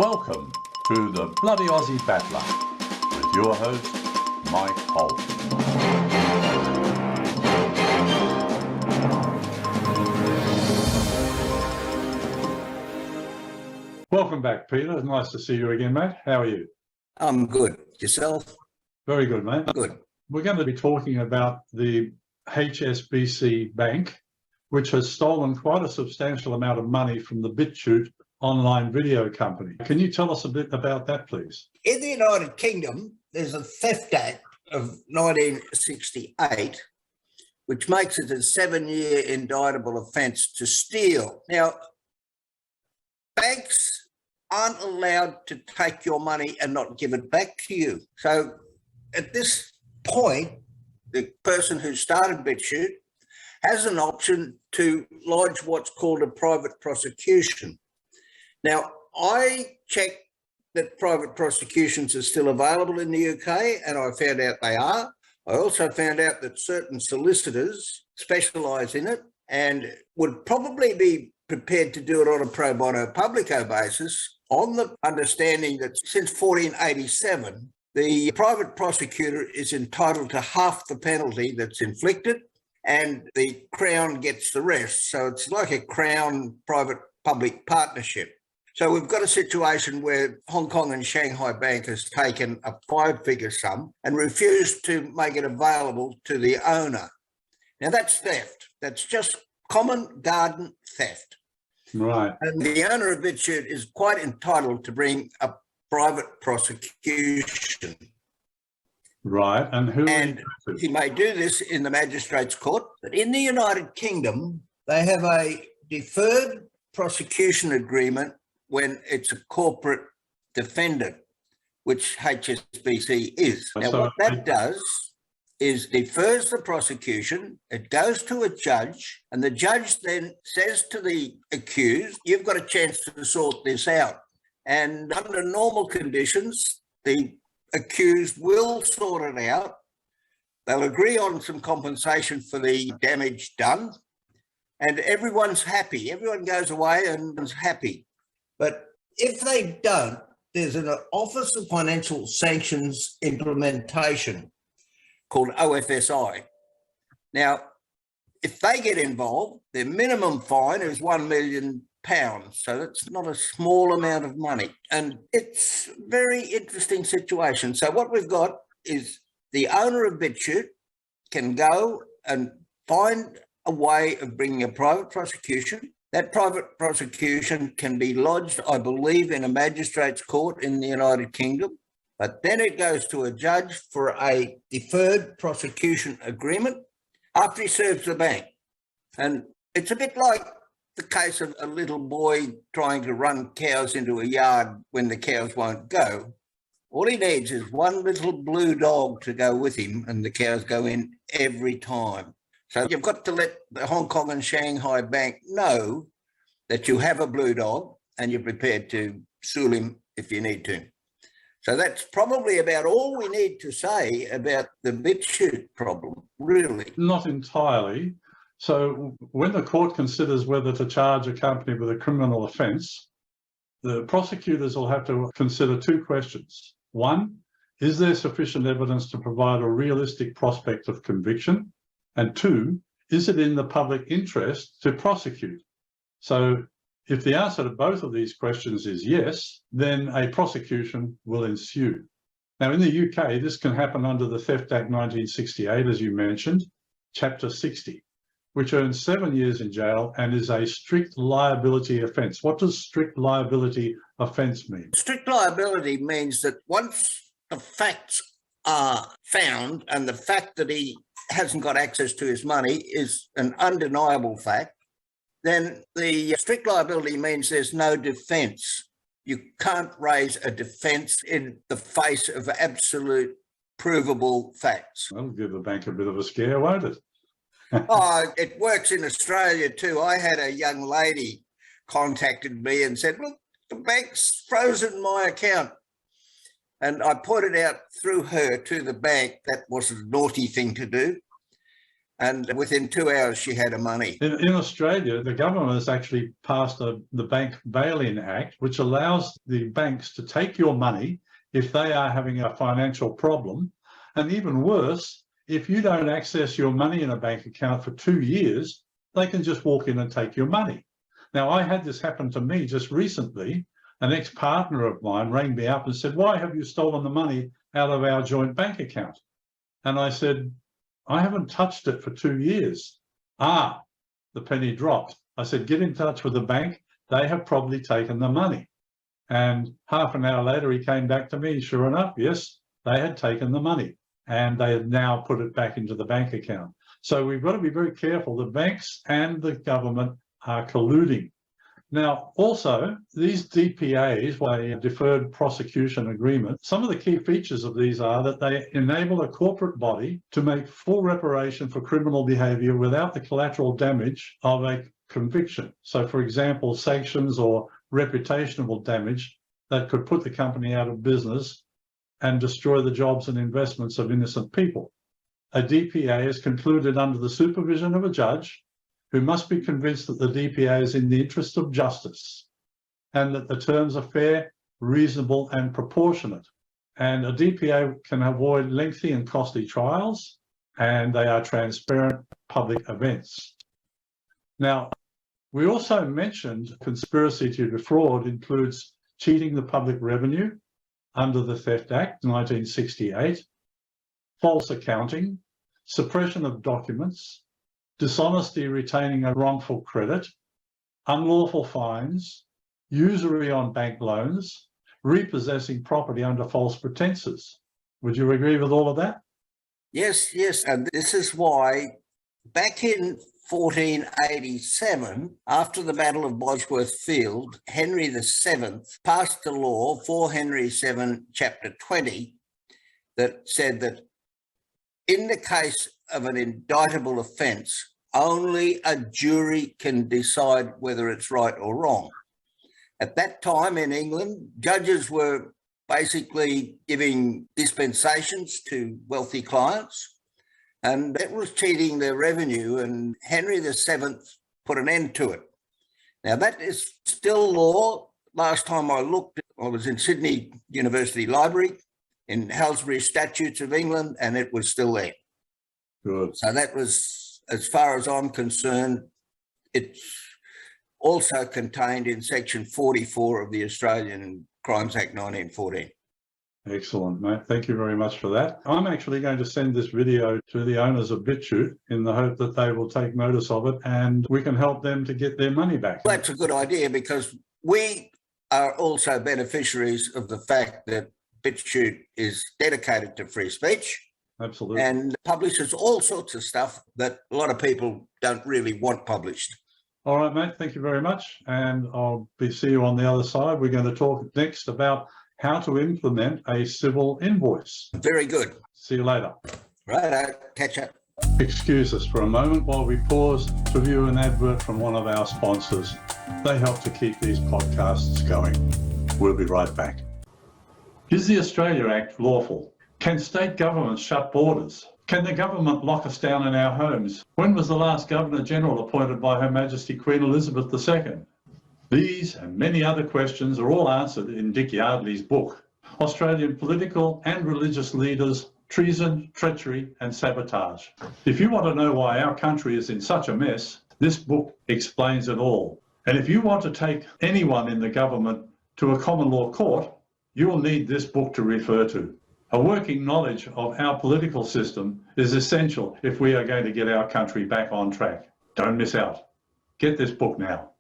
Welcome to the Bloody Aussie Battler with your host, Mike Holt. Welcome back, Peter. It's nice to see you again, mate. How are you? I'm good. Yourself? Very good, mate. Good. We're going to be talking about the HSBC Bank, which has stolen quite a substantial amount of money from the BitChute online video company. Can you tell us a bit about that, please? In the United Kingdom, there's a Theft Act of 1968, which makes it a 7-year indictable offence to steal. Now, banks aren't allowed to take your money and not give it back to you. So at this point, the person who started BitChute has an option to lodge what's called a private prosecution. Now, I checked that private prosecutions are still available in the UK, and I found out they are. I also found out that certain solicitors specialise in it and would probably be prepared to do it on a pro bono publico basis, on the understanding that since 1487, the private prosecutor is entitled to half the penalty that's inflicted, and the Crown gets the rest. So it's like a Crown private-public partnership. So we've got a situation where Hong Kong and Shanghai Bank has taken a 5-figure sum and refused to make it available to the owner. Now that's theft. That's just common garden theft. Right. And the owner of BitChute is quite entitled to bring a private prosecution. Right. And he may do this in the magistrate's court. But in the United Kingdom, they have a deferred prosecution agreement when it's a corporate defendant, which HSBC is. Now, what that does is defers the prosecution, it goes to a judge, and the judge then says to the accused, you've got a chance to sort this out. And under normal conditions, the accused will sort it out. They'll agree on some compensation for the damage done, and everyone's happy. Everyone goes away and is happy. But if they don't, there's an Office of Financial Sanctions Implementation called OFSI. Now, if they get involved, their minimum fine is £1 million. So that's not a small amount of money. And it's a very interesting situation. So what we've got is the owner of BitChute can go and find a way of bringing a private prosecution. That private prosecution can be lodged, I believe, in a magistrate's court in the United Kingdom, but then it goes to a judge for a deferred prosecution agreement after he serves the bank. And it's a bit like the case of a little boy trying to run cows into a yard when the cows won't go. All he needs is one little blue dog to go with him, and the cows go in every time. So you've got to let the Hong Kong and Shanghai Bank know that you have a blue dog and you're prepared to sue him if you need to. So that's probably about all we need to say about the BitChute problem, really. Not entirely. So when the court considers whether to charge a company with a criminal offence, the prosecutors will have to consider 2 questions. 1, is there sufficient evidence to provide a realistic prospect of conviction? And 2, is it in the public interest to prosecute? So if the answer to both of these questions is yes, then a prosecution will ensue. Now, in the UK, this can happen under the Theft Act 1968, as you mentioned, Chapter 60, which earns 7 years in jail and is a strict liability offence. What does strict liability offence mean? Strict liability means that once the facts are found and the fact that he hasn't got access to his money is an undeniable fact, then the strict liability means there's no defence. You can't raise a defence in the face of absolute provable facts. That'll give the bank a bit of a scare, won't it? Oh, it works in Australia too. I had a young lady contacted me and said, look, the bank's frozen my account. And I pointed out through her to the bank that was a naughty thing to do. And within 2 hours, she had her money. In Australia, the government has actually passed the Bank Bail-in Act, which allows the banks to take your money if they are having a financial problem. And even worse, if you don't access your money in a bank account for 2 years, they can just walk in and take your money. Now, I had this happen to me just recently. An ex-partner of mine rang me up and said, "Why have you stolen the money out of our joint bank account?" And I said, "I haven't touched it for 2 years. Ah, the penny dropped. I said, "Get in touch with the bank. They have probably taken the money." And half an hour later, he came back to me. Sure enough, yes, they had taken the money and they had now put it back into the bank account. So we've got to be very careful. The banks and the government are colluding. Now, also, these DPAs, a deferred prosecution agreement, some of the key features of these are that they enable a corporate body to make full reparation for criminal behaviour without the collateral damage of a conviction. So, for example, sanctions or reputational damage that could put the company out of business and destroy the jobs and investments of innocent people. A DPA is concluded under the supervision of a judge who must be convinced that the DPA is in the interest of justice and that the terms are fair, reasonable and proportionate. And a DPA can avoid lengthy and costly trials, and they are transparent public events. Now, we also mentioned conspiracy to defraud includes cheating the public revenue under the Theft Act 1968, false accounting, suppression of documents, dishonesty retaining a wrongful credit, unlawful fines, usury on bank loans, repossessing property under false pretenses. Would you agree with all of that? Yes, yes. And this is why back in 1487, after the Battle of Bosworth Field, Henry VII passed a law, 4 Henry VII, Chapter 20, that said that in the case of an indictable offence, only a jury can decide whether it's right or wrong. At that time in England, judges were basically giving dispensations to wealthy clients, and that was cheating their revenue, and Henry VII put an end to it. Now, that is still law. Last time I looked, I was in Sydney University Library in Halsbury Statutes of England, and it was still there. Good. So that was, as far as I'm concerned, it's also contained in Section 44 of the Australian Crimes Act 1914. Excellent, mate. Thank you very much for that. I'm actually going to send this video to the owners of BitChute in the hope that they will take notice of it and we can help them to get their money back. Well, that's a good idea, because we are also beneficiaries of the fact that BitChute is dedicated to free speech. Absolutely. And publishes all sorts of stuff that a lot of people don't really want published. All right, mate. Thank you very much. And I'll see you on the other side. We're going to talk next about how to implement a civil invoice. Very good. See you later. Right, catch up. Excuse us for a moment while we pause to view an advert from one of our sponsors. They help to keep these podcasts going. We'll be right back. Is the Australia Act lawful? Can state governments shut borders? Can the government lock us down in our homes? When was the last Governor-General appointed by Her Majesty Queen Elizabeth II? These and many other questions are all answered in Dick Yardley's book, Australian Political and Religious Leaders, Treason, Treachery and Sabotage. If you want to know why our country is in such a mess, this book explains it all. And if you want to take anyone in the government to a common law court, you will need this book to refer to. A working knowledge of our political system is essential if we are going to get our country back on track. Don't miss out. Get this book now.